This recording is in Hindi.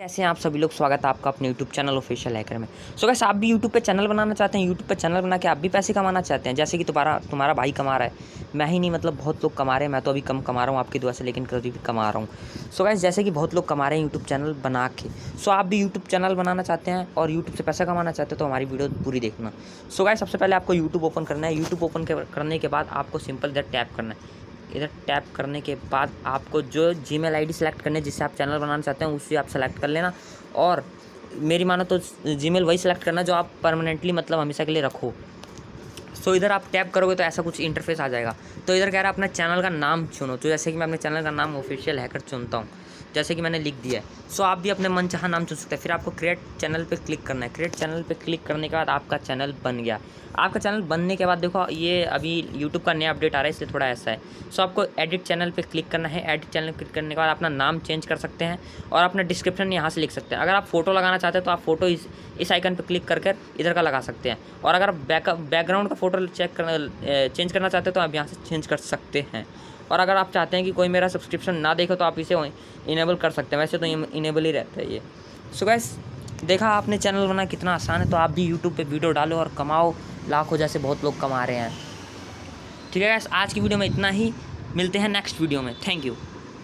कैसे हैं आप सभी लोग। स्वागत है आपका अपने YouTube चैनल ऑफिशियल हैकर में। सो गाइस, आप भी YouTube पे चैनल बनाना चाहते हैं, YouTube पे चैनल बना के आप भी पैसे कमाना चाहते हैं, जैसे कि तुम्हारा भाई कमा रहा है। मैं ही नहीं, मतलब बहुत लोग कमा रहे हैं। मैं तो अभी कम कमा रहा हूँ आपकी दुआ से, लेकिन कभी भी कमा रहा हूँ। सो गाइस, जैसे कि बहुत लोग कमा रहे हैं यूट्यूब चैनल बना के, सो आप भी यूट्यूब चैनल बनाना चाहते हैं और यूट्यूब से पैसा कमाना चाहते हैं तो हमारी वीडियो पूरी देखना। सो गाइस, सबसे पहले आपको यूट्यूब ओपन करना है। यूट्यूब ओपन करने के बाद आपको सिंपल इधर टैप करना है। इधर टैप करने के बाद आपको जो जीमेल आईडी सेलेक्ट करनी है जिससे आप चैनल बनाना चाहते हैं, उसे आप सेलेक्ट कर लेना। और मेरी मानो तो जीमेल वही सेलेक्ट करना जो आप परमानेंटली, मतलब हमेशा के लिए रखो। सो इधर आप टैप करोगे तो ऐसा कुछ इंटरफेस आ जाएगा। तो इधर कह रहा है अपना चैनल का नाम चुनो। तो जैसे कि मैं अपने चैनल का नाम ऑफिशियल हैकर चुनता हूँ, जैसे कि मैंने लिख दिया है। सो आप भी अपने मनचाहा नाम चुन सकते हैं। फिर आपको क्रिएट चैनल पे क्लिक करना है। क्रिएट चैनल पे क्लिक करने के बाद आपका चैनल बन गया। आपका चैनल बनने के बाद देखो, ये अभी यूट्यूब का नया अपडेट आ रहा है, इसलिए थोड़ा ऐसा है। सो आपको एडिट चैनल पे क्लिक करना है। एडिट चैनल क्लिक करने के बाद अपना नाम चेंज कर सकते हैं और अपना डिस्क्रिप्शन यहाँ से लिख सकते हैं। अगर आप फोटो लगाना चाहते हैं तो आप फोटो इस आइकन पर क्लिक करके इधर का लगा सकते हैं। और अगर बैकग्राउंड का फोटो चेंज करना चाहते हैं तो आप यहाँ से चेंज कर सकते हैं। और अगर आप चाहते हैं कि कोई मेरा सब्सक्रिप्शन ना देखे तो आप इसे इनेबल कर सकते हैं। वैसे तो इनेबल ही रहता है ये। सो गाइस, देखा आपने चैनल बना कितना आसान है। तो आप भी यूट्यूब पे वीडियो डालो और कमाओ लाखों, जैसे बहुत लोग कमा रहे हैं। ठीक है गाइस, आज की वीडियो में इतना ही। मिलते हैं नेक्स्ट वीडियो में। Thank you.